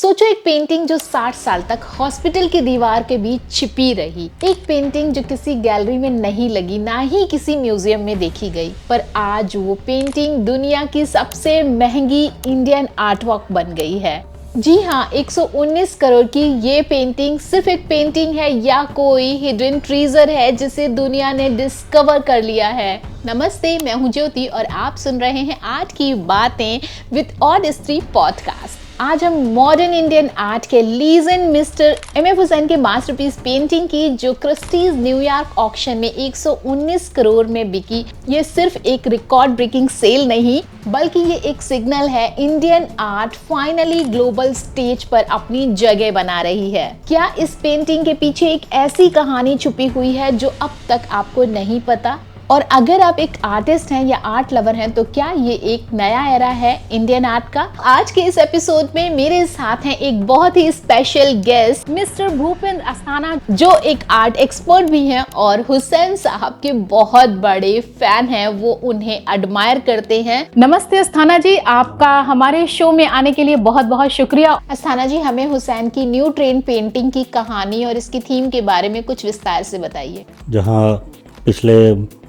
सोचो एक पेंटिंग जो 60 साल तक हॉस्पिटल की दीवार के बीच छिपी रही, एक पेंटिंग जो किसी गैलरी में नहीं लगी, ना ही किसी म्यूजियम में देखी गई, पर आज वो पेंटिंग दुनिया की सबसे महंगी इंडियन आर्टवर्क बन गई है। जी हाँ, 119 करोड़ की ये पेंटिंग सिर्फ एक पेंटिंग है या कोई हिडन ट्रेजर है जिसे दुनिया ने डिस्कवर कर लिया है। नमस्ते, मैं हूँ ज्योति और आप सुन रहे हैं आर्ट की बातें विद ऑड हिस्ट्री पॉडकास्ट। आज हम मॉडर्न इंडियन आर्ट के लीजेंड मिस्टर एम.एफ. हुसैन के मास्टरपीस पेंटिंग की जो क्रिस्टीज न्यूयॉर्क ऑक्शन में 119 करोड़ में बिकी। ये सिर्फ एक रिकॉर्ड ब्रेकिंग सेल नहीं बल्कि ये एक सिग्नल है Indian art finally global stage पर अपनी जगह बना रही है। क्या इस पेंटिंग के पीछे एक ऐसी कहानी छुपी हुई है जो अब तक आपको नहीं पता? और अगर आप एक आर्टिस्ट हैं या आर्ट लवर हैं तो क्या ये एक नया एरा है इंडियन आर्ट का? आज के इस एपिसोड में मेरे साथ हैं एक बहुत ही special guest mister Bhupendra Asthana, जो एक आर्ट एक्सपर्ट भी हैं और हुसैन साहब के बहुत बड़े फैन हैं। वो उन्हें एडमायर करते हैं। नमस्ते अस्थाना जी, आपका हमारे शो में आने के लिए बहुत बहुत शुक्रिया। अस्थाना जी, हमें हुसैन की न्यू ट्रेंड पेंटिंग की कहानी और इसकी थीम के बारे में कुछ विस्तार से बताइए। जहाँ पिछले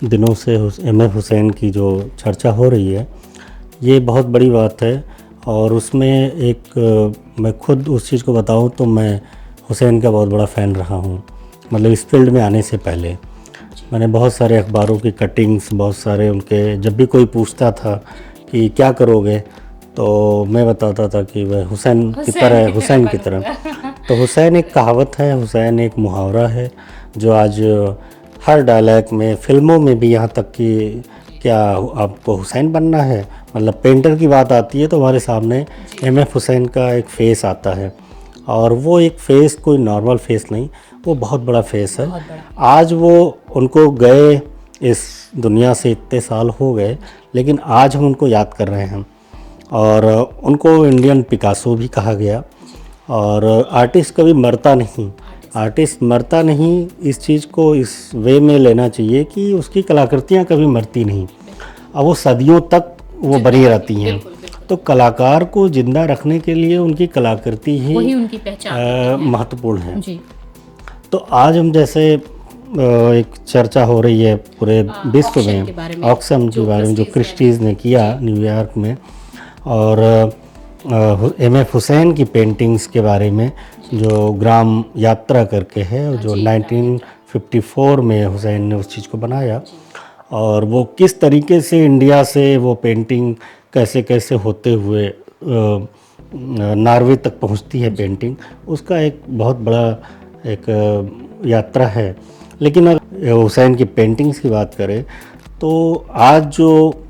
दिनों से एम.एफ. हुसैन की जो चर्चा हो रही है, ये बहुत बड़ी बात है। और उसमें मैं खुद उस चीज़ को बताऊं तो मैं हुसैन का बहुत बड़ा फ़ैन रहा हूं। मतलब इस फील्ड में आने से पहले मैंने बहुत सारे अखबारों की कटिंग्स, बहुत सारे उनके, जब भी कोई पूछता था कि क्या करोगे तो मैं बताता था कि वह हुसैन की तरह। तो हुसैन एक कहावत है, हुसैन एक मुहावरा है जो आज हर डायलॉग में, फिल्मों में भी, यहाँ तक कि क्या आपको हुसैन बनना है, मतलब पेंटर की बात आती है तो हमारे सामने एम.एफ. हुसैन का एक फ़ेस आता है। और वो एक फ़ेस कोई नॉर्मल फेस नहीं, वो बहुत बड़ा फेस है। आज वो उनको गए इस दुनिया से इतने साल हो गए, लेकिन आज हम उनको याद कर रहे हैं। और उनको इंडियन पिकासो भी कहा गया। और आर्टिस्ट कभी मरता नहीं, आर्टिस्ट मरता नहीं, इस चीज़ को इस वे में लेना चाहिए कि उसकी कलाकृतियाँ कभी मरती नहीं, अब वो सदियों तक वो बनी रहती हैं। तो कलाकार को जिंदा रखने के लिए उनकी कलाकृति ही उनकी पहचान महत्वपूर्ण है। जी। तो आज हम जैसे एक चर्चा हो रही है पूरे विश्व में ऑक्शन के बारे में जो क्रिस्टीज ने किया न्यूयॉर्क में, और एम.एफ. हुसैन की पेंटिंग्स के बारे में जो ग्राम यात्रा करके है, जो 1954 में हुसैन ने उस चीज़ को बनाया। और वो किस तरीके से इंडिया से वो पेंटिंग कैसे कैसे होते हुए नॉर्वे तक पहुंचती है पेंटिंग, उसका एक बहुत बड़ा एक यात्रा है। लेकिन अगर हुसैन की पेंटिंग्स की बात करें तो आज जो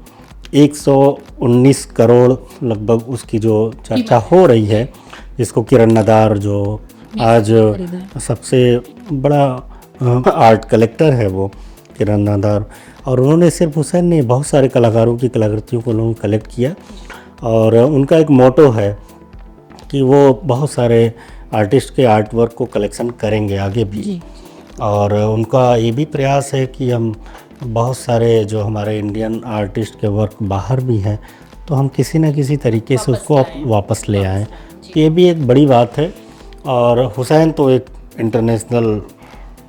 119 करोड़ लगभग उसकी जो चर्चा हो रही है, जिसको किरण नदार, जो आज सबसे बड़ा आर्ट कलेक्टर है, वो किरण नदार, और उन्होंने सिर्फ हुसैन ने बहुत सारे कलाकारों की कलाकृतियों को उन्होंने कलेक्ट किया। और उनका एक मोटो है कि वो बहुत सारे आर्टिस्ट के आर्ट वर्क को कलेक्शन करेंगे आगे भी। और उनका ये भी प्रयास है कि हम बहुत सारे जो हमारे इंडियन आर्टिस्ट के वर्क बाहर भी हैं तो हम किसी न किसी तरीके से उसको वापस ले आएँ। ये भी एक बड़ी बात है। और हुसैन तो एक इंटरनेशनल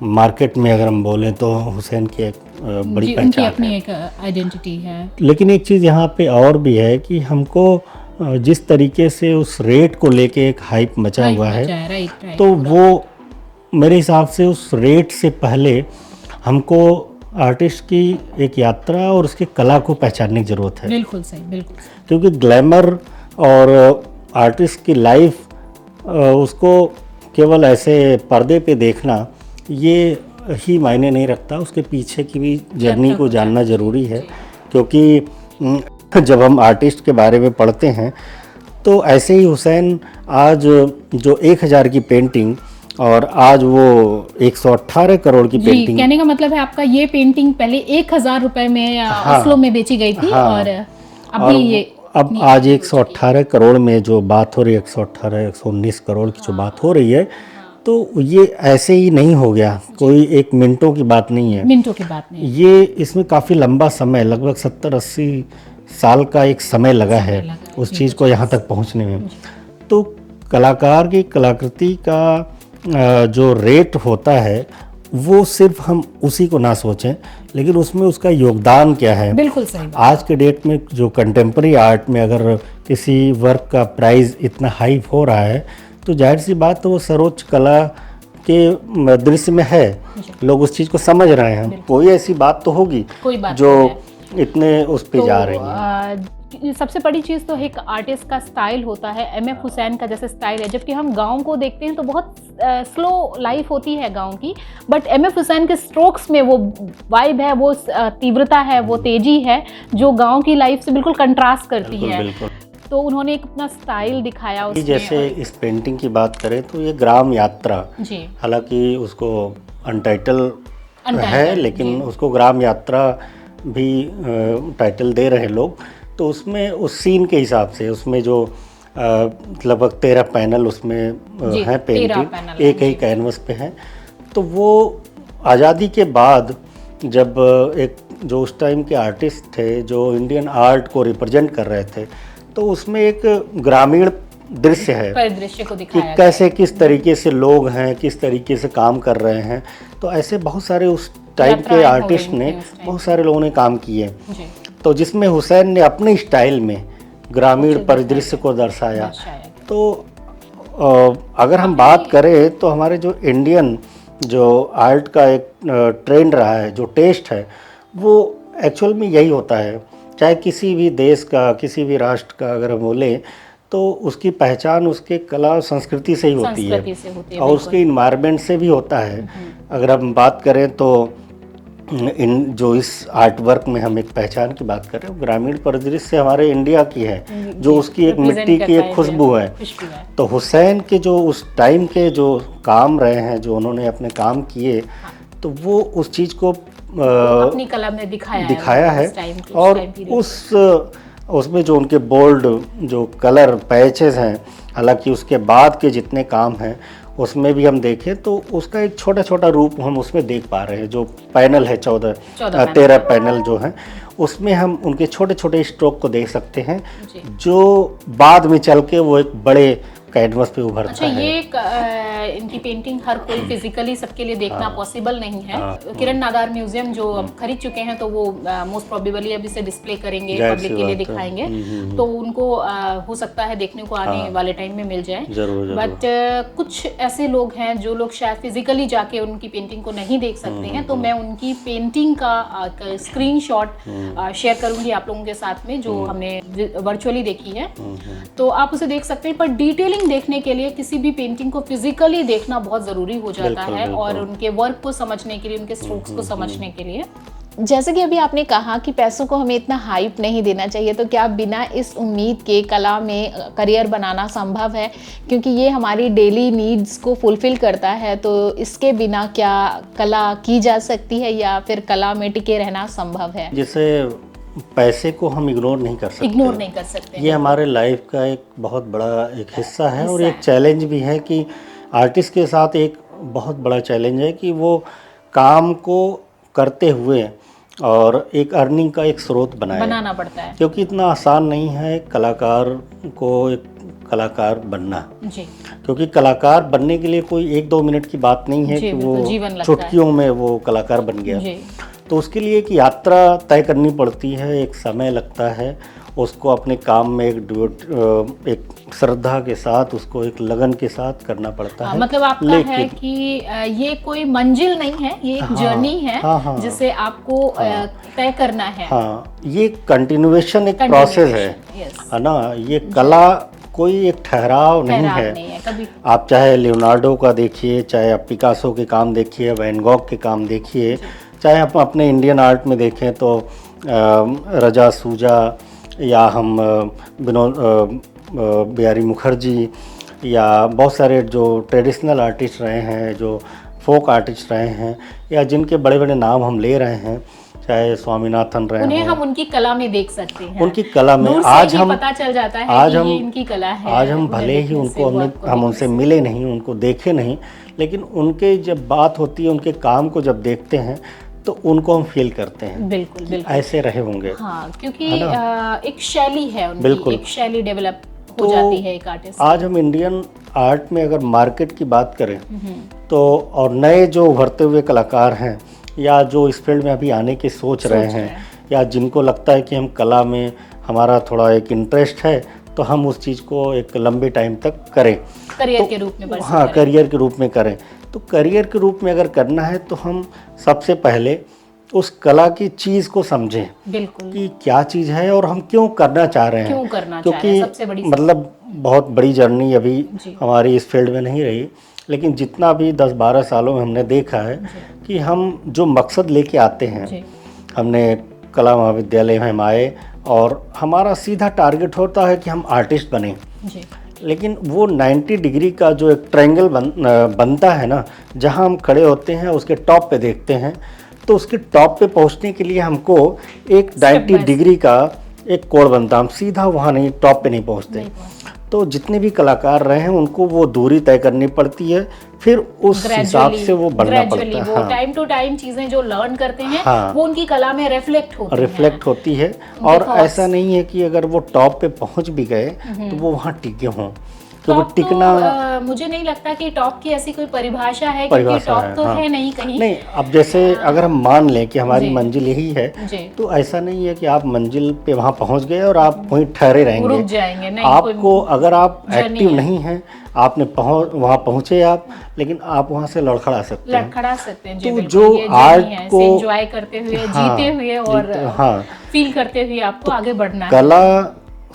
मार्केट में अगर हम बोलें तो हुसैन की एक बड़ी पहचान है, अपनी एक आइडेंटिटी है। लेकिन एक चीज़ यहाँ पे और भी है कि हमको जिस तरीके से उस रेट को लेके एक हाइप मचा हुआ है, तो वो मेरे हिसाब से उस रेट से पहले हमको आर्टिस्ट की एक यात्रा और उसकी कला को पहचानने की ज़रूरत है। बिल्कुल सही, बिल्कुल सही। क्योंकि ग्लैमर और आर्टिस्ट की लाइफ, उसको केवल ऐसे पर्दे पे देखना ये ही मायने नहीं रखता, उसके पीछे की भी जर्नी को जानना ज़रूरी है। क्योंकि जब हम आर्टिस्ट के बारे में पढ़ते हैं तो ऐसे ही हुसैन आज जो 1000 की पेंटिंग और आज वो 118 करोड़ की पेंटिंग, कहने का मतलब है आपका ये पेंटिंग पहले 1000 रुपए में ऑस्लो में बेची गई थी। और अभी ये अब आज 118 करोड़ में जो बात हो रही है, 119 करोड़ की जो बात हो रही है, तो ये ऐसे ही नहीं हो गया, कोई एक मिनटों की बात नहीं है। मिनटों की बात नहीं, ये इसमें काफ़ी लंबा समय, लगभग 70-80 साल का एक समय लगा है उस चीज़ को यहाँ तक पहुँचने में। तो कलाकार की कलाकृति का जो रेट होता है वो सिर्फ हम उसी को ना सोचें, लेकिन उसमें उसका योगदान क्या है। बिल्कुल सही बात। आज के डेट में जो कंटेम्प्रेरी आर्ट में अगर किसी वर्क का प्राइस इतना हाई हो रहा है तो जाहिर सी बात तो वो सर्वोच्च कला के दृश्य में है, लोग उस चीज़ को समझ रहे हैं। कोई ऐसी बात तो होगी जो इतने उस पे जा रही है। सबसे बड़ी चीज़ तो एक आर्टिस्ट का स्टाइल होता है। एमएफ हुसैन का जैसे स्टाइल है, जबकि हम गाँव को देखते हैं तो बहुत स्लो लाइफ होती है गाँव की, बट एमएफ हुसैन के स्ट्रोक्स में वो वाइब है, वो तीव्रता है, वो तेजी है जो गाँव की लाइफ से बिल्कुल कंट्रास्ट करती है। बिल्कुल। तो उन्होंने एक अपना स्टाइल दिखाया उसमें। जैसे इस पेंटिंग की बात करें तो ये ग्राम यात्रा, जी, हालांकि उसको अनटाइटल है लेकिन उसको ग्राम यात्रा भी टाइटल दे रहे लोग। तो उसमें उस सीन के हिसाब से उसमें जो लगभग 13 पैनल उसमें हैं पेंटिंग, एक ही कैनवस पे हैं। तो वो आज़ादी के बाद जब एक जो उस टाइम के आर्टिस्ट थे जो इंडियन आर्ट को रिप्रेजेंट कर रहे थे, तो उसमें एक ग्रामीण दृश्य है, परिदृश्य को दिखाया कि कैसे किस तरीके से लोग हैं, किस तरीके से काम कर रहे हैं। तो ऐसे बहुत सारे उस टाइम के आर्टिस्ट ने, बहुत सारे लोगों ने काम किए, तो जिसमें हुसैन ने अपने स्टाइल में ग्रामीण परिदृश्य को दर्शाया। तो अगर हम बात करें तो हमारे जो इंडियन जो आर्ट का एक ट्रेंड रहा है, जो टेस्ट है, वो एक्चुअल में यही होता है। चाहे किसी भी देश का, किसी भी राष्ट्र का अगर हम बोलें तो उसकी पहचान उसके कला और संस्कृति से ही होती है और उसके इन्वायरमेंट से भी होता है। अगर हम बात करें तो जो इस आर्ट वर्क में हम एक पहचान की बात करें, ग्रामीण परिदृश्य हमारे इंडिया की है, जो उसकी एक मिट्टी की एक खुशबू है। तो हुसैन के जो उस टाइम के जो काम रहे हैं, जो उन्होंने अपने काम किए, तो वो उस चीज़ को अपनी कला में दिखाया है। और उसमें जो उनके बोल्ड जो कलर पैचेस हैं, हालांकि उसके बाद के जितने काम हैं उसमें भी हम देखें तो उसका एक छोटा छोटा रूप हम उसमें देख पा रहे हैं। जो पैनल है 13 पैनल जो हैं, उसमें हम उनके छोटे छोटे स्ट्रोक को देख सकते हैं, जो बाद में चल के वो एक बड़े कैनवस पे उभरता है। ये इनकी पेंटिंग हर कोई फिजिकली सबके लिए देखना पॉसिबल नहीं है। किरण नादार म्यूजियम जो अब खरीद चुके हैं तो वो मोस्ट प्रोबेबली अब इसे डिस्प्ले करेंगे, पब्लिक के लिए दिखाएंगे, तो उनको हो सकता है देखने को आने वाले टाइम में मिल जाए। बट कुछ ऐसे लोग हैं जो लोग शायद फिजिकली जाके उनकी पेंटिंग को नहीं देख सकते हैं, तो मैं उनकी पेंटिंग का स्क्रीनशॉट शेयर करूंगी आप लोगों के साथ में, जो हमने वर्चुअली देखी है, तो आप उसे देख सकते हैं। पर डिटेलिंग देखने के लिए किसी भी पेंटिंग को फिजिकली देखना बहुत ज़रूरी हो जाता है, और उनके वर्क को समझने के लिए, उनके स्ट्रोक्स को समझने के लिए। जैसे कि अभी आपने कहा कि पैसों को हमें इतना हाइप नहीं देना चाहिए, तो क्या बिना इस उम्मीद के कला में करियर बनाना संभव है? क्योंकि ये हमारी डेली नीड्स को फुलफिल करता है, तो इसके बिना क्या कला की जा सकती है या फिर कला में टिके रहना संभव है? जैसे पैसे को हम इग्नोर नहीं कर सकते। ये हमारे लाइफ का एक बहुत बड़ा एक हिस्सा है और एक चैलेंज भी है कि आर्टिस्ट के साथ एक बहुत बड़ा चैलेंज है कि वो काम को करते हुए और एक अर्निंग का एक स्रोत बनाना पड़ता है, क्योंकि इतना आसान नहीं है कलाकार को एक कलाकार बनना जी। क्योंकि कलाकार बनने के लिए कोई 1-2 मिनट की बात नहीं है कि वो चुटकियों में वो कलाकार बन गया। तो उसके लिए एक यात्रा तय करनी पड़ती है, एक समय लगता है, उसको अपने काम में एक श्रद्धा के साथ, उसको एक लगन के साथ करना पड़ता है। मतलब आपका है कि ये कोई मंजिल नहीं है, ये एक जर्नी है जिसे आपको तय करना है। ये कंटिन्यूएशन एक प्रोसेस है ना। ये कला कोई एक ठहराव नहीं है कभी। आप चाहे लियोनार्डो का देखिए, चाहे आप पिकासो के काम देखिए, वैन गॉग के काम देखिए, चाहे आप अपने इंडियन आर्ट में देखें तो रजा सूजा, या हम बिहारी मुखर्जी, या बहुत सारे जो ट्रेडिशनल आर्टिस्ट रहे हैं, जो फोक आर्टिस्ट रहे हैं, या जिनके बड़े बड़े नाम हम ले रहे हैं, चाहे स्वामीनाथन रहे, उन्हें हम उनकी कला में देख सकते हैं। उनकी कला में आज हम पता चल जाता है आज कि हम इनकी कला है। आज हम भले ही उनको हम उनसे मिले नहीं, उनको देखे नहीं, लेकिन उनके जब बात होती है, उनके काम को जब देखते हैं तो उनको हम फील करते हैं। बिल्कुल ऐसे रहे होंगे। हाँ, क्योंकि एक शैली है उनकी, एक शैली डेवलप हो जाती है एक आर्टिस्ट। आज हम इंडियन आर्ट में अगर मार्केट की बात करें तो, और नए जो उभरते हुए कलाकार हैं या जो इस फील्ड में अभी आने की सोच रहे हैं या जिनको लगता है कि हम कला में हमारा थोड़ा एक इंटरेस्ट है, तो हम उस चीज़ को एक लंबे टाइम तक करें, करियर के रूप में हाँ करियर के रूप में करें। तो करियर के रूप में अगर करना है तो हम सबसे पहले उस कला की चीज़ को समझें, बिल्कुल, कि क्या चीज़ है और हम क्यों करना चाह रहे हैं, क्यों करना चाह रहे हैं, सबसे बड़ी मतलब बहुत बड़ी जर्नी अभी हमारी इस फील्ड में नहीं रही, लेकिन जितना भी 10-12 सालों में हमने देखा है कि हम जो मकसद लेके आते हैं, हमने कला महाविद्यालय में हम आए और हमारा सीधा टारगेट होता है कि हम आर्टिस्ट बने, लेकिन वो 90 डिग्री का जो एक ट्रायंगल बनता है ना, जहाँ हम खड़े होते हैं उसके टॉप पे देखते हैं, तो उसके टॉप पे पहुंचने के लिए हमको एक 90 डिग्री का एक कोण बनता, हम सीधा वहाँ नहीं, टॉप पे नहीं पहुंचते। तो जितने भी कलाकार रहे हैं उनको वो दूरी तय करनी पड़ती है, फिर उस हिसाब से वो बढ़ना पड़ता है। वो टाइम टू टाइम चीजें जो लर्न करते हैं वो उनकी कला में रिफ्लेक्ट होती है। और ऐसा नहीं है कि अगर वो टॉप पे पहुंच भी गए तो वो वहाँ टिके हों, तो वो टिकना मुझे नहीं लगता कि टॉप की ऐसी कोई परिभाषा है, क्योंकि टॉप तो है नहीं कहीं। नहीं, अब जैसे अगर हम मान लें कि हमारी मंजिल यही है, तो ऐसा नहीं है कि आप मंजिल पे वहाँ पहुँच गए और आप वहीं ठहरे रहेंगे, रुक जाएंगे। नहीं, आपको अगर आप एक्टिव नहीं हैं, आपने वहाँ पहुँचे आप, लेकिन आप वहाँ से लड़खड़ा सकते हैं। तो जो आर्ट को एंजॉय करते हुए, जीते हुए और फील करते हुए आपको आगे बढ़ना है। कला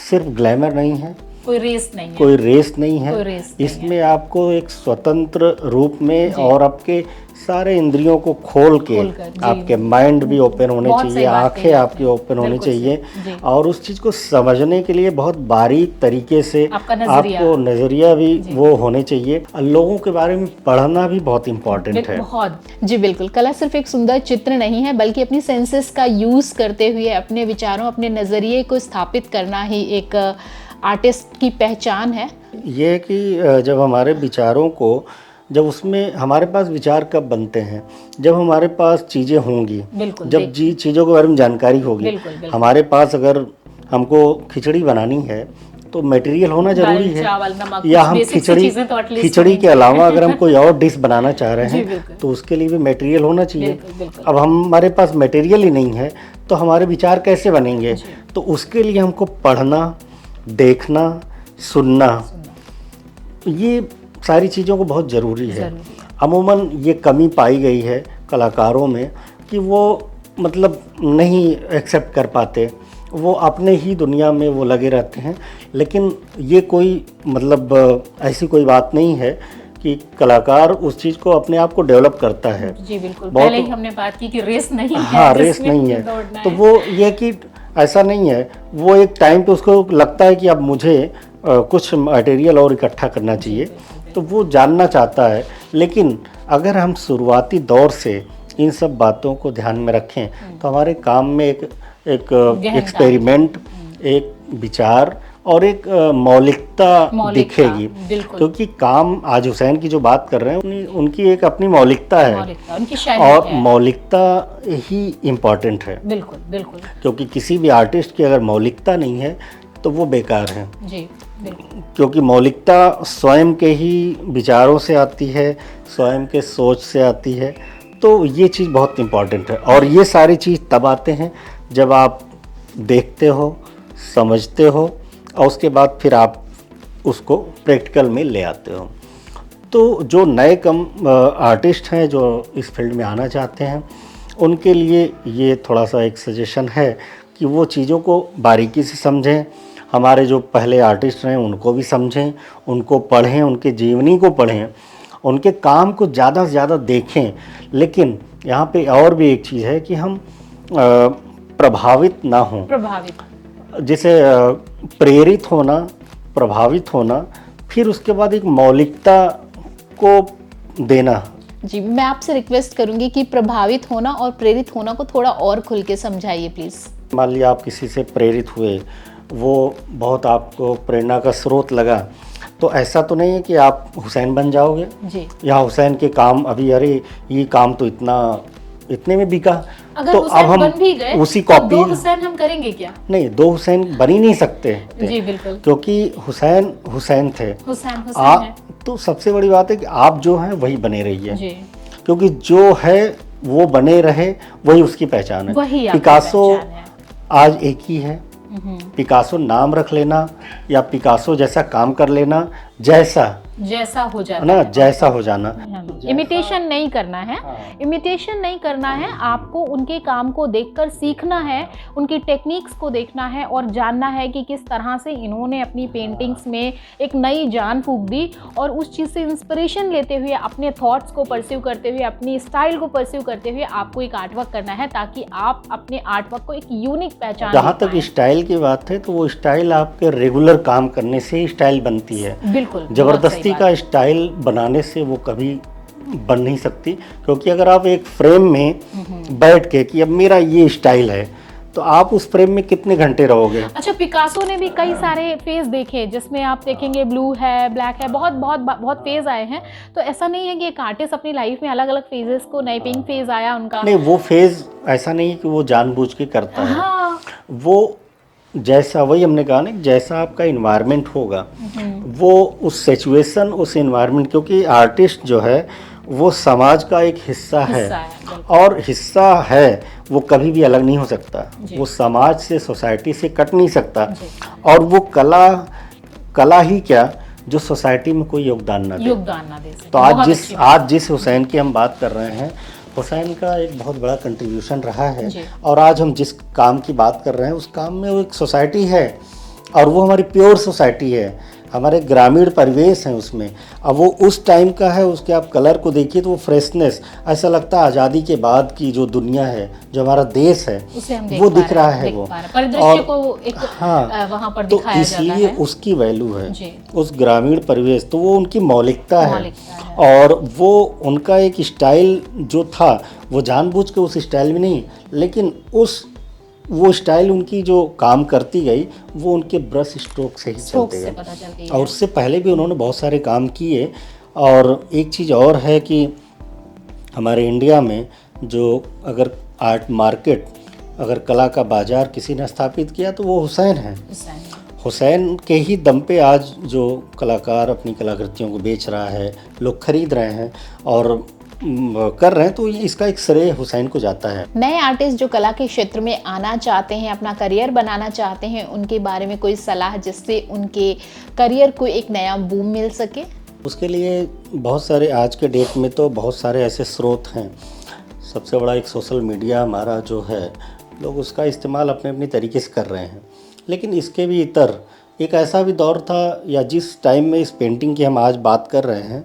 सिर्फ ग्लैमर नहीं है, कोई रेस नहीं है, कोई रेस नहीं है, इसमें आपको एक स्वतंत्र रूप में और आपके सारे इंद्रियों को खोल के आपके माइंड भी ओपन होने चाहिए, आंखें आपकी ओपन होनी चाहिए, और उस चीज़ को समझने के लिए बहुत बारीक तरीके से आपको नज़रिया भी वो होने चाहिए। लोगों के बारे में पढ़ना भी बहुत इम्पोर्टेंट है। बहुत जी, बिल्कुल। कला सिर्फ एक सुंदर चित्र नहीं है, बल्कि अपनी सेंसेस का यूज़ करते हुए अपने विचारों, अपने नज़रिए को स्थापित करना ही एक आर्टिस्ट की पहचान है। ये है कि जब हमारे विचारों को, जब उसमें हमारे पास विचार कब बनते हैं, जब हमारे पास चीज़ें होंगी, जब चीज़ों के बारे में जानकारी होगी। हमारे पास अगर हमको खिचड़ी बनानी है तो मटेरियल होना जरूरी है, या हम खिचड़ी के अलावा अगर हम कोई और डिश बनाना चाह रहे हैं तो उसके लिए भी मटेरियल होना चाहिए। अब हमारे पास मटेरियल ही नहीं है तो हमारे विचार कैसे बनेंगे? तो उसके लिए हमको पढ़ना, देखना, सुनना, ये सारी चीज़ों को बहुत ज़रूरी है। अमूमन ये कमी पाई गई है कलाकारों में कि वो मतलब नहीं एक्सेप्ट कर पाते, वो अपने ही दुनिया में वो लगे रहते हैं। लेकिन ये कोई मतलब ऐसी कोई बात नहीं है कि कलाकार उस चीज़ को अपने आप को डेवलप करता है। जी बिल्कुल, पहले ही हमने बात की कि रेस नहीं है। हाँ, रेस नहीं है, तो वो ये कि ऐसा नहीं है, वो एक टाइम पे उसको लगता है कि अब मुझे कुछ मटेरियल और इकट्ठा करना चाहिए, तो वो जानना चाहता है। लेकिन अगर हम शुरुआती दौर से इन सब बातों को ध्यान में रखें तो हमारे काम में एक एक्सपेरिमेंट, एक विचार और एक मौलिकता दिखेगी। क्योंकि काम आज हुसैन की जो बात कर रहे हैं उनकी एक अपनी मौलिकता है, और मौलिकता ही इम्पॉर्टेंट है। बिल्कुल बिल्कुल, क्योंकि किसी भी आर्टिस्ट की अगर मौलिकता नहीं है तो वो बेकार है। जी बिल्कुल, क्योंकि मौलिकता स्वयं के ही विचारों से आती है, स्वयं के सोच से आती है। तो ये चीज़ बहुत इम्पॉर्टेंट है, और ये सारी चीज़ तब आते हैं जब आप देखते हो, समझते हो, और उसके बाद फिर आप उसको प्रैक्टिकल में ले आते हो। तो जो नए आर्टिस्ट हैं जो इस फील्ड में आना चाहते हैं, उनके लिए ये थोड़ा सा एक सजेशन है कि वो चीज़ों को बारीकी से समझें। हमारे जो पहले आर्टिस्ट हैं उनको भी समझें, उनको पढ़ें, उनके जीवनी को पढ़ें, उनके काम को ज़्यादा से ज़्यादा देखें। लेकिन यहाँ पे और भी एक चीज़ है कि हम प्रभावित ना हों। जैसे प्रेरित होना, प्रभावित होना, फिर उसके बाद एक मौलिकता को देना। जी, मैं आपसे रिक्वेस्ट करूंगी कि प्रभावित होना और प्रेरित होना को थोड़ा और खुल के समझाइए प्लीज़। मान लिया आप किसी से प्रेरित हुए, वो बहुत आपको प्रेरणा का स्रोत लगा, तो ऐसा तो नहीं है कि आप हुसैन बन जाओगे जी, या हुसैन के काम अभी अरे ये काम तो इतना इतने में बिका। अगर तो हुसैन अब हम बन भी गए उसी तो कॉपी, दो हुसैन हम करेंगे क्या? नहीं, दो हुसैन बन ही नहीं सकते थे, जी बिल्कुल, क्योंकि हुसैन हुसैन थे। हुसैन हुसैन है। तो सबसे बड़ी बात है कि आप जो हैं वही बने रहिए, जी, क्योंकि जो है वो बने रहे, वही उसकी पहचान है। वही आपकी पिकासो पहचान है। आज एक ही है। पिकासो नाम रख लेना या पिकासो जैसा काम कर लेना, जैसा हो है जाता ना, है जैसा हो जाना। इमिटेशन नहीं करना है। हाँ। इमिटेशन नहीं करना है, आपको उनके काम को देखकर सीखना है, उनकी टेक्निक्स को देखना है और जानना है कि किस तरह से इन्होंने अपनी पेंटिंग्स में एक नई जान फूंक दी, और उस चीज़ से इंस्पिरेशन लेते हुए अपने थॉट्स को परस्यू करते हुए, अपनी स्टाइल को परस्यू करते हुए आपको एक आर्टवर्क करना है, ताकि आप अपने आर्टवर्क को एक यूनिक पहचान जहाँ दे तक पाएं। स्टाइल की बात है तो वो स्टाइल आपके रेगुलर काम करने से ही स्टाइल बनती है। बिल्कुल, बहुत जबरदस्ती सही बात का है। स्टाइल बनाने से वो कभी बन नहीं सकती, क्योंकि अगर आप एक फ्रेम में बैठ के कि अब मेरा ये स्टाइल है, तो आप उस फ्रेम में कितने घंटे रहोगे। अच्छा, पिकासो ने भी कई सारे फेज देखे, जिसमें आप देखेंगे ब्लू है, ब्लैक है, बहुत बहुत बहुत फेज आए हैं। तो ऐसा नहीं है कि एक आर्टिस्ट अपनी लाइफ में अलग अलग फेजेस को, नए पिंक फेज आया उनका। नहीं, वो फेज ऐसा नहीं है कि वो जानबूझ के करता है। हाँ, वो जैसा, वही हमने कहा ना, जैसा आपका इन्वायरमेंट होगा, वो उस सिचुएशन, उस इन्वायरमेंट, क्योंकि आर्टिस्ट जो है वो समाज का एक हिस्सा है, बिल्कुल। और हिस्सा है वो कभी भी अलग नहीं हो सकता। जी। वो समाज से, सोसाइटी से कट नहीं सकता। जी। और वो कला ही क्या, जो सोसाइटी में कोई योगदान ना दे। सके। तो बहुत अच्छी बात। आज जिस हुसैन की हम बात कर रहे हैं, हुसैन का एक बहुत बड़ा कंट्रीब्यूशन रहा है। जी। और आज हम जिस काम की बात कर रहे हैं, उस काम में वो एक सोसाइटी है, और वो हमारी प्योर सोसाइटी है, हमारे ग्रामीण परिवेश हैं उसमें। अब वो उस टाइम का है, उसके आप कलर को देखिए तो वो फ्रेशनेस, ऐसा लगता है आज़ादी के बाद की जो दुनिया है, जो हमारा देश है, उसे हम वो दिख रहा है। वो परिदृश्य को एक हाँ, वहाँ पर तो दिखाया जाता इसलिए है। उसकी वैल्यू है जी। उस ग्रामीण परिवेश, तो वो उनकी मौलिकता है। मौलिकता और वो उनका एक स्टाइल जो था, वो जानबूझ के उस स्टाइल में नहीं, लेकिन वो स्टाइल उनकी जो काम करती गई, वो उनके ब्रश स्ट्रोक से ही चलते से गए। पता चलती है। और उससे पहले भी उन्होंने बहुत सारे काम किए। और एक चीज़ और है कि हमारे इंडिया में जो अगर आर्ट मार्केट, अगर कला का बाजार किसी ने स्थापित किया तो वो हुसैन है। हुसैन के ही दम पे आज जो कलाकार अपनी कलाकृतियों को बेच रहा है, लोग खरीद रहे हैं और कर रहे हैं, तो इसका एक श्रेय हुसैन को जाता है। नए आर्टिस्ट जो कला के क्षेत्र में आना चाहते हैं, अपना करियर बनाना चाहते हैं, उनके बारे में कोई सलाह जिससे उनके करियर को एक नया बूम मिल सके? उसके लिए बहुत सारे, आज के डेट में तो बहुत सारे ऐसे स्रोत हैं। सबसे बड़ा एक सोशल मीडिया हमारा जो है, लोग उसका इस्तेमाल अपने अपने तरीके से कर रहे हैं। लेकिन इसके भी इतर एक ऐसा भी दौर था, या जिस टाइम में इस पेंटिंग की हम आज बात कर रहे हैं,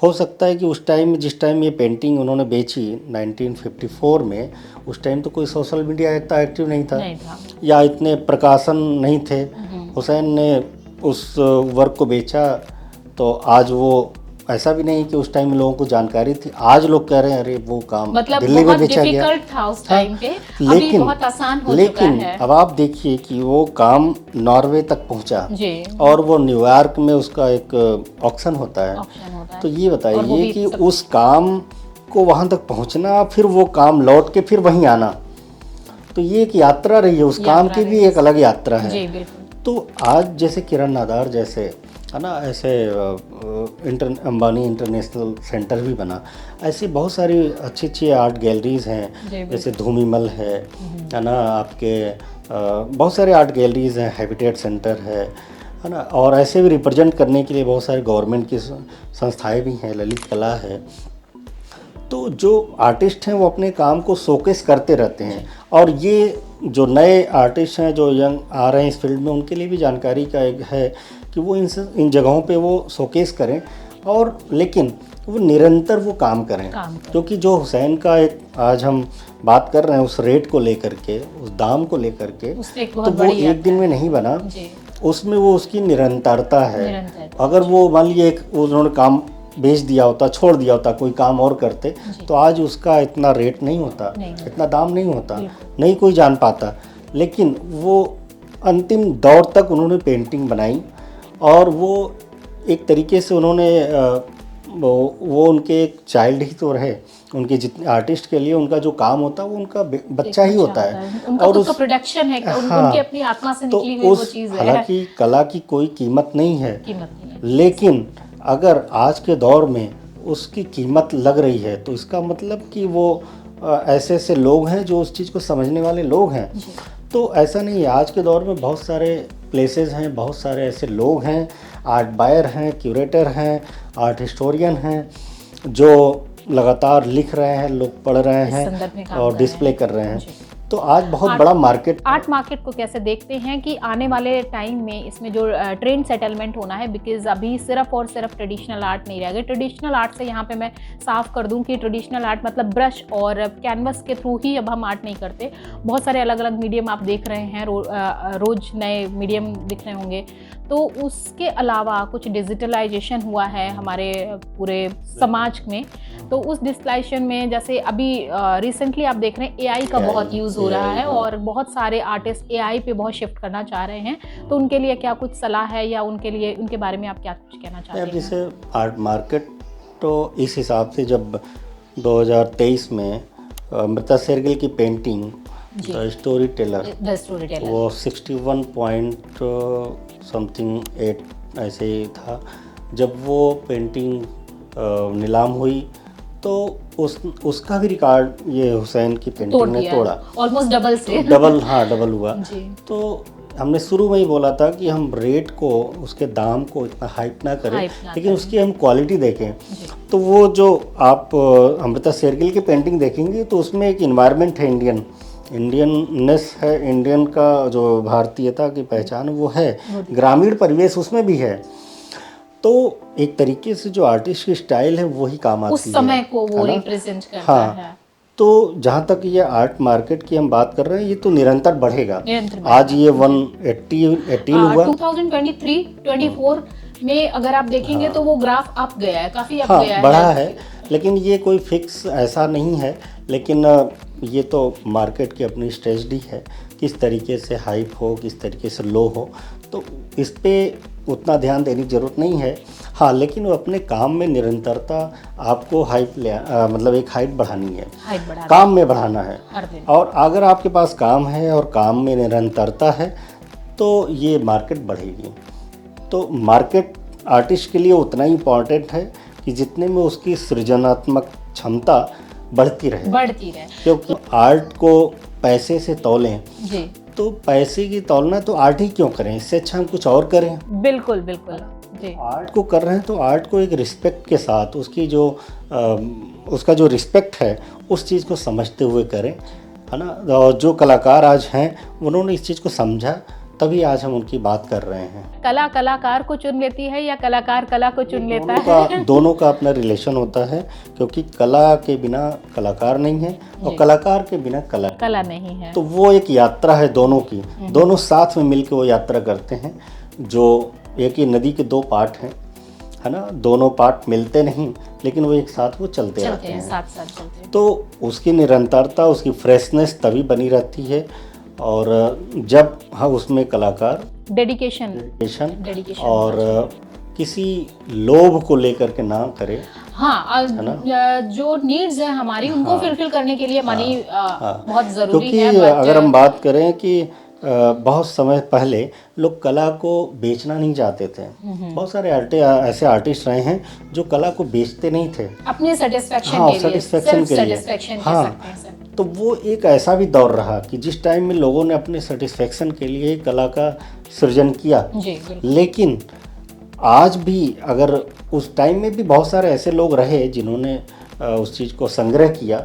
हो सकता है कि उस टाइम में, जिस टाइम ये पेंटिंग उन्होंने बेची 1954 में, उस टाइम तो कोई सोशल मीडिया इतना एक्टिव नहीं था, या इतने प्रकाशन नहीं थे। हुसैन ने उस वर्क को बेचा, तो आज वो ऐसा भी नहीं कि उस टाइम लोगों को जानकारी थी। आज लोग कह रहे हैं अरे वो काम मतलब दिल्ली में बेचा गया, डिफिकल्ट था उस टाइम पे। लेकिन अभी बहुत आसान हो चुका है। अब आप देखिए कि वो काम नॉर्वे तक पहुंचा जी। और वो न्यूयॉर्क में उसका एक ऑक्शन होता है। तो ये बताइए कि उस काम को वहां तक पहुंचना, फिर वो काम लौट के फिर वहीं आना, तो ये एक यात्रा रही है। उस काम की भी एक अलग यात्रा है। जी, बिल्कुल। तो आज जैसे किरण नादार जैसे है ना, ऐसे अंबानी इंटरनेशनल सेंटर भी बना, ऐसी बहुत सारी अच्छी अच्छी आर्ट गैलरीज़ हैं, जैसे धूमीमल है ना, आपके बहुत सारे आर्ट गैलरीज़ हैं, हैबिटेट सेंटर है ना, और ऐसे भी रिप्रेजेंट करने के लिए बहुत सारे गवर्नमेंट की संस्थाएं भी हैं, ललित कला है। तो जो आर्टिस्ट हैं वो अपने काम को शोकेस करते रहते हैं, और ये जो नए आर्टिस्ट हैं जो यंग आ रहे हैं इस फील्ड में, उनके लिए भी जानकारी का एक है कि वो इन जगहों पे वो शोकेस करें, और लेकिन वो निरंतर वो काम करें। क्योंकि जो हुसैन का एक आज हम बात कर रहे हैं, उस रेट को लेकर के, उस दाम को लेकर के, तो वो एक दिन में नहीं बना, उसमें वो उसकी निरंतरता है। अगर वो मान लीजिए उन्होंने काम बेच दिया होता, छोड़ दिया होता, कोई काम और करते, तो आज उसका इतना रेट नहीं होता, इतना दाम नहीं होता, नहीं कोई जान पाता। लेकिन वो अंतिम दौर तक उन्होंने पेंटिंग बनाई, और वो एक तरीके से उन्होंने वो उनके एक चाइल्ड ही तो रहे, उनके जितने आर्टिस्ट के लिए उनका जो काम होता है वो उनका बच्चा ही होता है। उनका और खुद का प्रोडक्शन है, उनकी अपनी आत्मा से तो निकली हुई वो उस चीज़ है। हालांकि कला की कोई कीमत नहीं है, कीमत नहीं है। लेकिन अगर आज के दौर में उसकी कीमत लग रही है तो इसका मतलब कि वो ऐसे ऐसे लोग हैं जो उस चीज़ को समझने वाले लोग हैं। तो ऐसा नहीं है, आज के दौर में बहुत सारे प्लेसेस हैं, बहुत सारे ऐसे लोग हैं, आर्ट बायर हैं, क्यूरेटर हैं, आर्ट हिस्टोरियन हैं, जो लगातार लिख रहे हैं, लोग पढ़ रहे हैं और डिस्प्ले कर रहे हैं। तो आज बहुत बड़ा मार्केट, आर्ट मार्केट को कैसे देखते हैं कि आने वाले टाइम में इसमें जो ट्रेंड सेटलमेंट होना है, बिकॉज अभी सिर्फ और सिर्फ ट्रेडिशनल आर्ट नहीं रह गए। ट्रेडिशनल आर्ट से यहाँ पे मैं साफ कर दूं कि ट्रेडिशनल आर्ट मतलब ब्रश और कैनवस के थ्रू ही अब हम आर्ट नहीं करते। बहुत सारे अलग अलग मीडियम आप देख रहे हैं, रोज नए मीडियम दिख रहे होंगे। तो उसके अलावा कुछ डिजिटलाइजेशन हुआ है हमारे पूरे समाज में। तो उस डिजिटलाइजेशन में जैसे अभी रिसेंटली आप देख रहे हैं एआई का बहुत यूज़ हो रहा है और बहुत सारे आर्टिस्ट एआई पे बहुत शिफ्ट करना चाह रहे हैं। तो उनके लिए क्या कुछ सलाह है या उनके लिए, उनके बारे में आप क्या कुछ कहना चाहते हैं? जैसे आर्ट मार्केट तो इस हिसाब से जब 2023 में अमृता शेरगिल की पेंटिंग द स्टोरी टेलर वो 61 पॉइंट समथिंग 8 ऐसे ही था, जब वो पेंटिंग नीलाम हुई तो उसका भी रिकॉर्ड ये हुसैन की पेंटिंग ने तोड़ा, ऑलमोस्ट डबल से डबल हुआ। तो हमने शुरू में ही बोला था कि हम रेट को, उसके दाम को इतना हाइप ना करें, लेकिन उसकी हम क्वालिटी देखें। तो वो जो आप अमृता शेरगिल की पेंटिंग देखेंगे तो उसमें एक इन्वायरमेंट है, इंडियननेस है, इंडियन का जो भारतीयता की पहचान वो है, ग्रामीण परिवेश उसमें भी है। तो एक तरीके से जो आर्टिस्ट की स्टाइल है वही काम आती है, उस समय को वो रिप्रेजेंट करता है। तो जहाँ तक ये आर्ट मार्केट की हम बात कर रहे हैं, ये तो निरंतर बढ़ेगा। आज ये 118 हुआ, 2023-24 में अगर आप देखेंगे तो वो ग्राफ अप गया है, काफ़ी अप गया है, बढ़ा है। लेकिन ये कोई फिक्स ऐसा नहीं है, लेकिन ये तो मार्केट की अपनी स्ट्रेटजी है, किस तरीके से हाइप हो, किस तरीके से लो हो, तो इस पे उतना ध्यान देने की ज़रूरत नहीं है। हाँ, लेकिन वो अपने काम में निरंतरता, आपको मतलब एक हाइट बढ़ानी है, काम में बढ़ाना है। और अगर आपके पास काम है और काम में निरंतरता है तो ये मार्केट बढ़ेगी। तो मार्केट आर्टिस्ट के लिए उतना ही इम्पॉर्टेंट है कि जितने में उसकी सृजनात्मक क्षमता बढ़ती रहे। क्योंकि आर्ट को पैसे से तौलें तो पैसे की तौलना तो आर्ट ही क्यों करें, इससे अच्छा हम कुछ और करें। बिल्कुल आर्ट को कर रहे हैं तो आर्ट को एक रिस्पेक्ट के साथ, उसकी जो उसका जो रिस्पेक्ट है उस चीज़ को समझते हुए करें, है ना। और जो कलाकार आज हैं उन्होंने इस चीज़ को समझा, तभी आज हम उनकी बात कर रहे हैं। कला कलाकार को चुन लेती है या कलाकार कला को चुन लेता है? दोनों का अपना रिलेशन होता है, क्योंकि कला के बिना कलाकार नहीं है और कलाकार के बिना कला नहीं है। तो वो एक यात्रा है दोनों की, दोनों साथ में मिलकर वो यात्रा करते हैं। जो एक ही नदी के दो पार्ट हैं, है ना, दोनों पार्ट मिलते नहीं लेकिन वो एक साथ वो चलते रहते हैं, साथ चलते हैं। तो उसकी निरंतरता, उसकी फ्रेशनेस तभी बनी रहती है। और जब उसमें कलाकार डेडिकेशन और किसी लोभ को लेकर के ना करे, जो नीड्स है हमारी उनको फुलफिल करने के लिए मनी बहुत ज़रूरी है। क्योंकि अगर हम बात करें कि बहुत समय पहले लोग कला को बेचना नहीं चाहते थे। बहुत सारे ऐसे आर्टिस्ट रहे हैं जो कला को बेचते नहीं थे, अपने सेटिस्फेक्शन के लिए। हाँ, तो वो एक ऐसा भी दौर रहा कि जिस टाइम में लोगों ने अपने सेटिस्फेक्शन के लिए कला का सृजन किया। लेकिन आज भी अगर उस टाइम में भी बहुत सारे ऐसे लोग रहे जिन्होंने उस चीज़ को संग्रह किया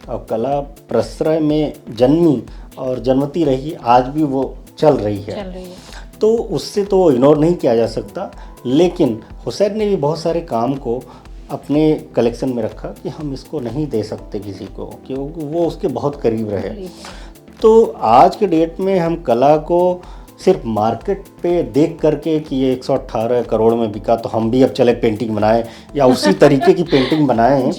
और कला प्रश्रय में जन्मी और जन्मती रही, आज भी वो चल रही है। तो उससे तो इग्नोर नहीं किया जा सकता। लेकिन हुसैन ने भी बहुत सारे काम को अपने कलेक्शन में रखा कि हम इसको नहीं दे सकते किसी को, क्योंकि वो उसके बहुत करीब रहे। तो आज के डेट में हम कला को सिर्फ मार्केट पे देख करके कि ये 118 करोड़ में बिका तो हम भी अब चले पेंटिंग बनाएं या उसी तरीके की पेंटिंग बनाएं,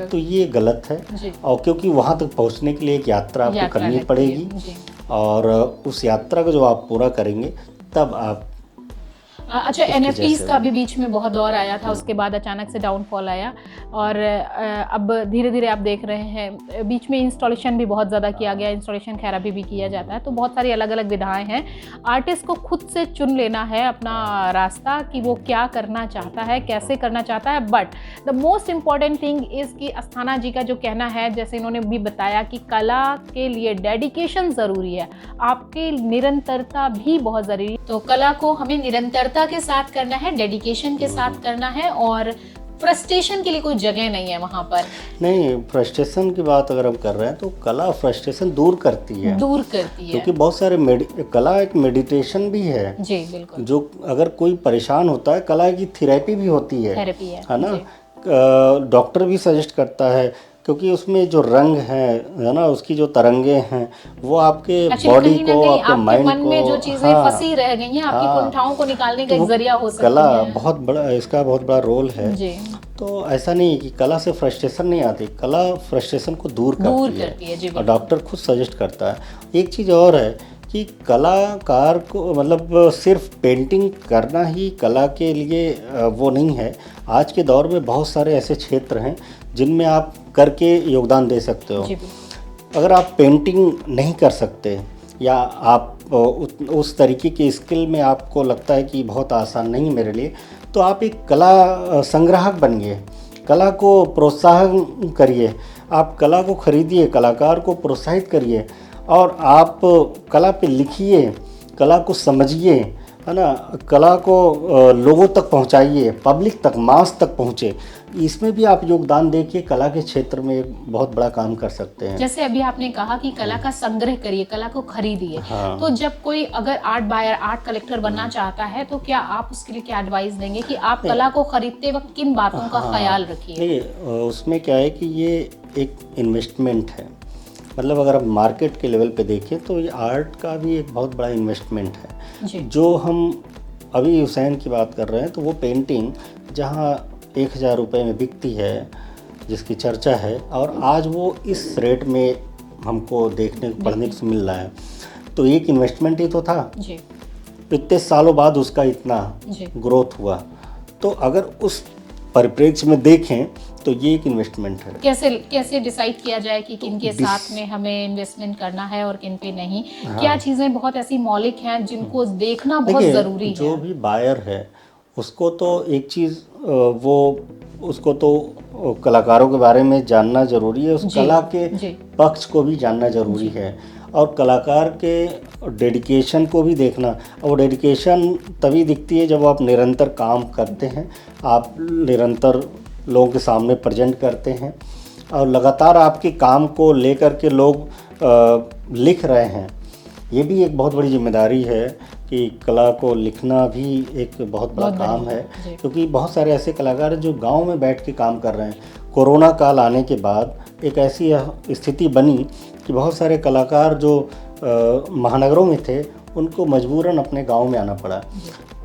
तो ये गलत है। और क्योंकि वहाँ तक पहुँचने के लिए एक यात्रा आपको करनी पड़ेगी, और उस यात्रा को जो आप पूरा करेंगे तब आप अच्छा, उसकी एनएफटीज जैसे का भी बीच में बहुत दौर आया था, उसके बाद अचानक से डाउनफॉल आया और अब धीरे धीरे आप देख रहे हैं बीच में इंस्टॉलेशन भी बहुत ज़्यादा किया गया, इंस्टॉलेशन खैर अभी भी किया जाता है। तो बहुत सारी अलग अलग विधाएं हैं। आर्टिस्ट को खुद से चुन लेना है अपना रास्ता कि वो क्या करना चाहता है, कैसे करना चाहता है। But the most important thing is कि अस्थाना जी का जो कहना है, जैसे इन्होंने भी बताया कि कला के लिए डेडिकेशन ज़रूरी है, आपकी निरंतरता भी बहुत ज़रूरी है। तो कला को हमें निरंतरता के साथ करना है, डेडिकेशन के साथ करना है और फ्रस्ट्रेशन के लिए कोई जगह नहीं है वहाँ पर। नहीं, फ्रस्ट्रेशन की बात अगर हम कर रहे हैं तो कला फ्रस्ट्रेशन दूर करती है, क्योंकि बहुत सारे कला एक मेडिटेशन भी है। जी बिल्कुल। जो अगर कोई परेशान होता है, कला की थेरेपी भी होती थेरेपी है ना। डॉक्टर भी सजेस्ट करता है, क्योंकि उसमें जो रंग है ना, उसकी जो तरंगे हैं वो आपके बॉडी को, आपके माइंड मन को, में जो चीजें फंसी रह गई हैं, आपकी कुंठाओं को निकालने का एक जरिया हो सकती है। कला बहुत बड़ा, इसका बहुत बड़ा रोल है। जी। तो ऐसा नहीं कि कला से फ्रस्ट्रेशन नहीं आती, कला फ्रस्ट्रेशन को दूर करती है जी, और डॉक्टर खुद सजेस्ट करता है। एक चीज़ और है कि कलाकार को मतलब सिर्फ पेंटिंग करना ही कला के लिए वो नहीं है। आज के दौर में बहुत सारे ऐसे क्षेत्र हैं जिनमें आप करके योगदान दे सकते हो। अगर आप पेंटिंग नहीं कर सकते या आप उस तरीके की स्किल में आपको लगता है कि बहुत आसान नहीं मेरे लिए, तो आप एक कला संग्राहक बनिए, कला को प्रोत्साहन करिए, आप कला को खरीदिए, कलाकार को प्रोत्साहित करिए और आप कला पे लिखिए, कला को समझिए, है ना, कला को लोगों तक पहुंचाइए, पब्लिक तक, मास तक पहुंचे। इसमें भी आप योगदान देके कला के क्षेत्र में एक बहुत बड़ा काम कर सकते हैं। जैसे अभी आपने कहा कि कला का संग्रह करिए, कला को खरीदिए। हाँ। तो जब कोई अगर आर्ट बायर, आर्ट कलेक्टर बनना चाहता है तो क्या आप उसके लिए क्या एडवाइस देंगे कि आप कला को खरीदते वक्त किन बातों का ख्याल रखिए? देखिए, उसमें क्या है कि ये एक इन्वेस्टमेंट है। मतलब अगर आप मार्केट के लेवल पे देखें तो ये आर्ट का भी एक बहुत बड़ा इन्वेस्टमेंट है। जो हम अभी हुसैन की बात कर रहे हैं, तो वो पेंटिंग जहाँ 1000 रुपये में बिकती है, जिसकी चर्चा है, और आज वो इस रेट में हमको देखने को, पढ़ने को मिल रहा है, तो एक इन्वेस्टमेंट ही तो था। इतने सालों बाद उसका इतना ग्रोथ हुआ। तो अगर उस परिप्रेक्ष्य में देखें तो ये एक इन्वेस्टमेंट है। कैसे डिसाइड किया जाए कि किन के साथ में हमें इन्वेस्टमेंट करना है और किन पे नहीं? क्या चीज़ें बहुत ऐसी मौलिक हैं जिनको देखना बहुत ज़रूरी है? जो भी बायर है उसको तो एक चीज़ उसको तो कलाकारों के बारे में जानना ज़रूरी है, उस कला के पक्ष को भी जानना ज़रूरी है और कलाकार के डेडिकेशन को भी देखना। और वो डेडिकेशन तभी दिखती है जब आप निरंतर काम करते हैं, आप निरंतर लोगों के सामने प्रेजेंट करते हैं और लगातार आपके काम को लेकर के लोग लिख रहे हैं। ये भी एक बहुत बड़ी जिम्मेदारी है कि कला को लिखना भी एक बहुत बड़ा काम है, क्योंकि बहुत सारे ऐसे कलाकार हैं जो गांव में बैठ के काम कर रहे हैं। कोरोना काल आने के बाद एक ऐसी स्थिति बनी कि बहुत सारे कलाकार जो महानगरों में थे उनको मजबूरन अपने गांव में आना पड़ा।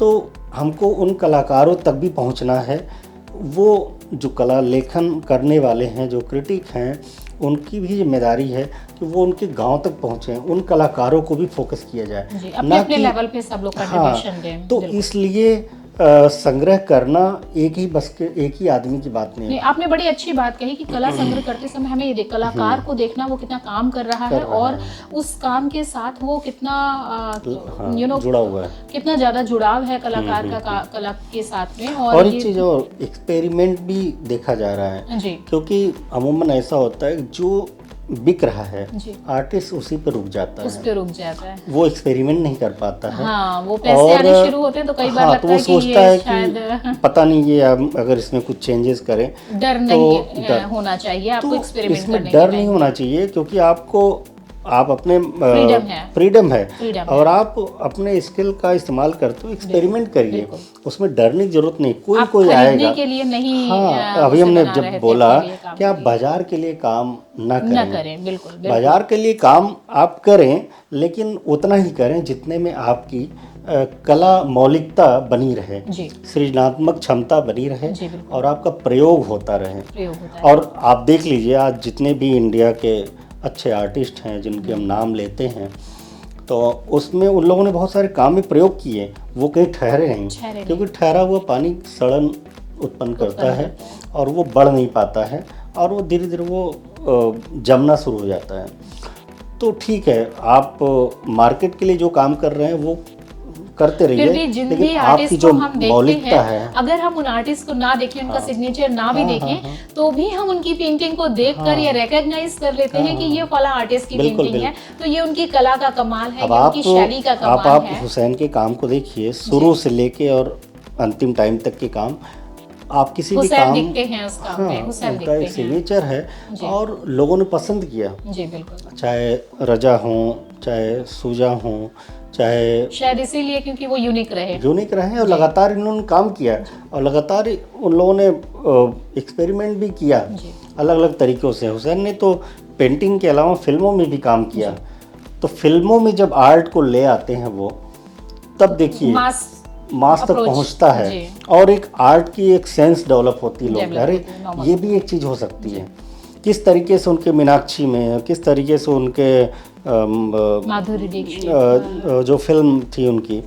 तो हमको उन कलाकारों तक भी पहुंचना है। वो जो कला लेखन करने वाले हैं, जो क्रिटिक हैं, उनकी भी जिम्मेदारी है कि वो उनके गांव तक पहुंचे, उन कलाकारों को भी फोकस किया जाए, अपने लेवल पे सब लोग कंट्रीब्यूशन दें। तो इसलिए संग्रह करना एक ही आदमी की बात नहीं है। आपने बड़ी अच्छी बात कही कि कला संग्रह करते समय हमें ये कलाकार को देखना वो कितना काम कर रहा है और उस काम के साथ वो कितना जुड़ा हुआ है, कितना ज़्यादा जुड़ाव है कलाकार का कला के साथ में। और एक चीज़ और, एक्सपेरिमेंट भी देखा जा रहा है, क्योंकि अमूमन ऐसा होता है जो बिक रहा है आर्टिस्ट उसी पर रुक जाता है, वो एक्सपेरिमेंट नहीं कर पाता है। हाँ, वो पैसे आने शुरू होते हैं तो कई बार लगता तो वो सोचता है कि पता नहीं ये अगर इसमें कुछ चेंजेस करें, डर नहीं होना चाहिए आपको एक्सपेरिमेंट करने में, डर नहीं होना चाहिए, क्योंकि आप अपने फ्रीडम है और आप अपने स्किल का इस्तेमाल करते हो, एक्सपेरिमेंट करिए, उसमें डरने की जरूरत नहीं। कोई आएगा के लिए नहीं। हाँ, अभी हमने जब बोला कि आप बाजार के लिए काम ना करें, बिल्कुल बाजार के लिए काम आप करें, लेकिन उतना ही करें जितने में आपकी कला मौलिकता बनी रहे, सृजनात्मक क्षमता बनी रहे और आपका प्रयोग होता रहे। और आप देख लीजिए आज जितने भी इंडिया के अच्छे आर्टिस्ट हैं जिनके हम नाम लेते हैं, तो उसमें उन लोगों ने बहुत सारे काम में प्रयोग किए, वो कहीं ठहरे नहीं, क्योंकि ठहरा हुआ पानी सड़न उत्पन्न करता है और वो बढ़ नहीं पाता है और वो धीरे धीरे वो जमना शुरू हो जाता है। तो ठीक है, आप मार्केट के लिए जो काम कर रहे हैं वो करते रहिए, फिर भी जिन भी लेकिन आपकी आर्टिस्ट जो को हम देखते मौलिकता हैं, है, अगर हम उन आर्टिस्ट को ना देखें, उनका सिग्नेचर ना भी देखें, तो भी हम उनकी पेंटिंग को देखकर ये रिकॉग्नाइज कर लेते हैं कि ये फला आर्टिस्ट की बिल्कुल, पेंटिंग है। तो ये उनकी कला का कमाल है, अब ये उनकी शैली का कमाल आप है। हुसैन के काम को देखिए, शुरू से लेके और अंतिम टाइम तक के काम, आप किसी भी हुसैन काम, दिखते हैं उस काम में, हुसैन उनका दिखते एक हैं। सिग्नेचर है और लोगों ने पसंद किया, जी बिल्कुल। चाहे रजा हो, चाहे सूजा हो, चाहे शायद इसीलिए क्योंकि वो यूनिक रहे और लगातार इन्होंने काम किया और लगातार उन लोगों ने एक्सपेरिमेंट भी किया अलग अलग तरीक़ों से। हुसैन ने तो पेंटिंग के अलावा फिल्मों में भी काम किया, तो फिल्मों में जब आर्ट को ले आते हैं वो, तब देखिए मास तक पहुंचता है और एक आर्ट की एक सेंस डेवलप होती है लोग, अरे ये भी एक चीज़ हो सकती है। किस तरीके से उनके मीनाक्षी में, किस तरीके से उनके माधुरी दीक्षित जो फिल्म थी उनकी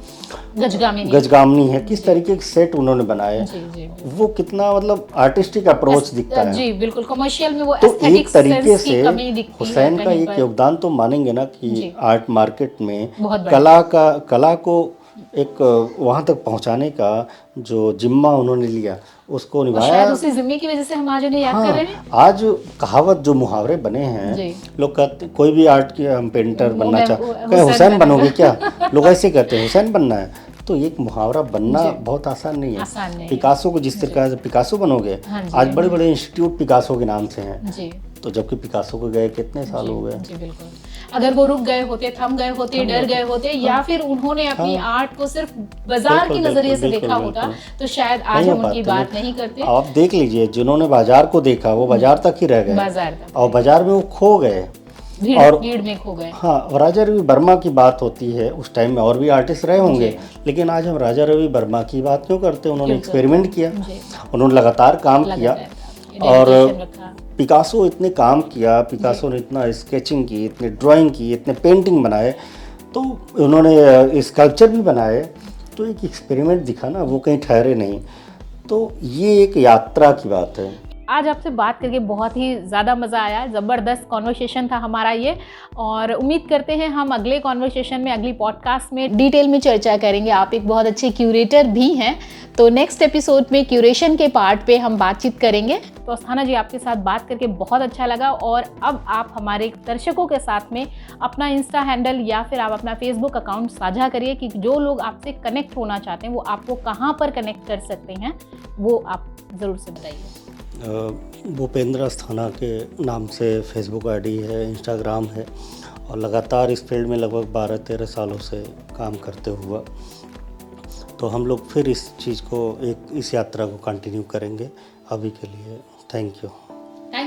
गजगामिनी है, किस तरीके के सेट उन्होंने बनाए, वो कितना मतलब आर्टिस्टिक अप्रोच दिखता है। जी बिल्कुल, कमर्शियल में वो तो एक तरीके से हुसैन का कहीं एक योगदान तो मानेंगे ना कि आर्ट मार्केट में बहुत कला को एक वहाँ तक पहुँचाने का जो जिम्मा उन्होंने लिया, उसको निभाया। शायद उसी जिम्मे की वजह से हम आज उन्हें याद कर रहे हैं। आज कहावत जो मुहावरे बने हैं, लोग कहते कोई भी आर्ट की हम पेंटर बनना चाहते हैं, हुसैन बनोगे क्या, लोग ऐसे कहते हैं हुसैन बनना है। तो एक मुहावरा बनना बहुत आसान नहीं है। पिकासो को जिस तरह से पिकासो बनोगे, आज बड़े बड़े इंस्टीट्यूट पिकासो के नाम से हैं, तो जबकि पिकासो को गए कितने साल हो गए। जी बिल्कुल, अगर वो रुक गए होते, थम गए होते, डर गए होते, या फिर उन्होंने अपनी आर्ट को सिर्फ बाजार के नजरिए से देखा होता, तो शायद आज हम उनकी बात नहीं करते। आप देख लीजिए, जिन्होंने बाजार को देखा वो बाजार तक ही रह गए और बाजार में वो खो गए और भीड़ में खो गए। हाँ, राजा रवि वर्मा की बात होती है, उस टाइम में और भी आर्टिस्ट रहे होंगे, लेकिन आज हम राजा रवि वर्मा की बात क्यों करते हैं? उन्होंने एक्सपेरिमेंट किया, उन्होंने लगातार काम किया और पिकासो इतने काम किया, पिकासो ने इतना स्केचिंग की, इतने ड्राइंग की, इतने पेंटिंग बनाए, तो उन्होंने स्कल्पचर भी बनाए, तो एक एक्सपेरिमेंट दिखा ना, वो कहीं ठहरे नहीं। तो ये एक यात्रा की बात है। आज आपसे बात करके बहुत ही ज़्यादा मज़ा आया, ज़बरदस्त कॉन्वर्सेशन था हमारा ये, और उम्मीद करते हैं हम अगले कॉन्वर्सेशन में, अगली पॉडकास्ट में डिटेल में चर्चा करेंगे। आप एक बहुत अच्छे क्यूरेटर भी हैं, तो नेक्स्ट एपिसोड में क्यूरेशन के पार्ट पे हम बातचीत करेंगे। तो अस्थाना जी, आपके साथ बात करके बहुत अच्छा लगा, और अब आप हमारे दर्शकों के साथ में अपना इंस्टा हैंडल या फिर आप अपना फेसबुक अकाउंट साझा करिए कि जो लोग आपसे कनेक्ट होना चाहते हैं वो आपको कहाँ पर कनेक्ट कर सकते हैं, वो आप ज़रूर से बताइए। भूपेंद्र अस्थाना के नाम से फेसबुक आईडी है, इंस्टाग्राम है, और लगातार इस फील्ड में लगभग 12-13 सालों से काम करते हुआ, तो हम लोग फिर इस चीज़ को, इस यात्रा को कंटिन्यू करेंगे। अभी के लिए thank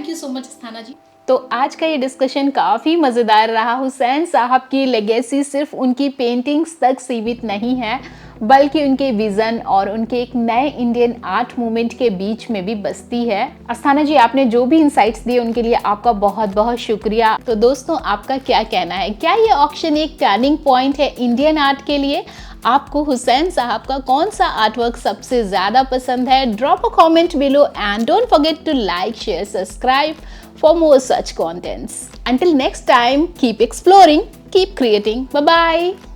you so much Asthana ji. तो आज का ये डिस्कशन काफ़ी मज़ेदार रहा। हुसैन साहब की लेगेसी सिर्फ उनकी पेंटिंग्स तक सीमित नहीं है, बल्कि उनके विज़न और उनके एक नए इंडियन आर्ट मूवमेंट के बीच में भी बसती है। अस्थाना जी, आपने जो भी इंसाइट्स दिए उनके लिए आपका बहुत बहुत शुक्रिया। तो दोस्तों, आपका क्या कहना है? क्या ये ऑक्शन एक टर्निंग पॉइंट है इंडियन आर्ट के लिए? आपको हुसैन साहब का कौन सा आर्टवर्क सबसे ज़्यादा पसंद है? Drop a comment below and don't forget to like, share, subscribe for more such contents. Until next time, keep exploring, keep creating. Bye bye.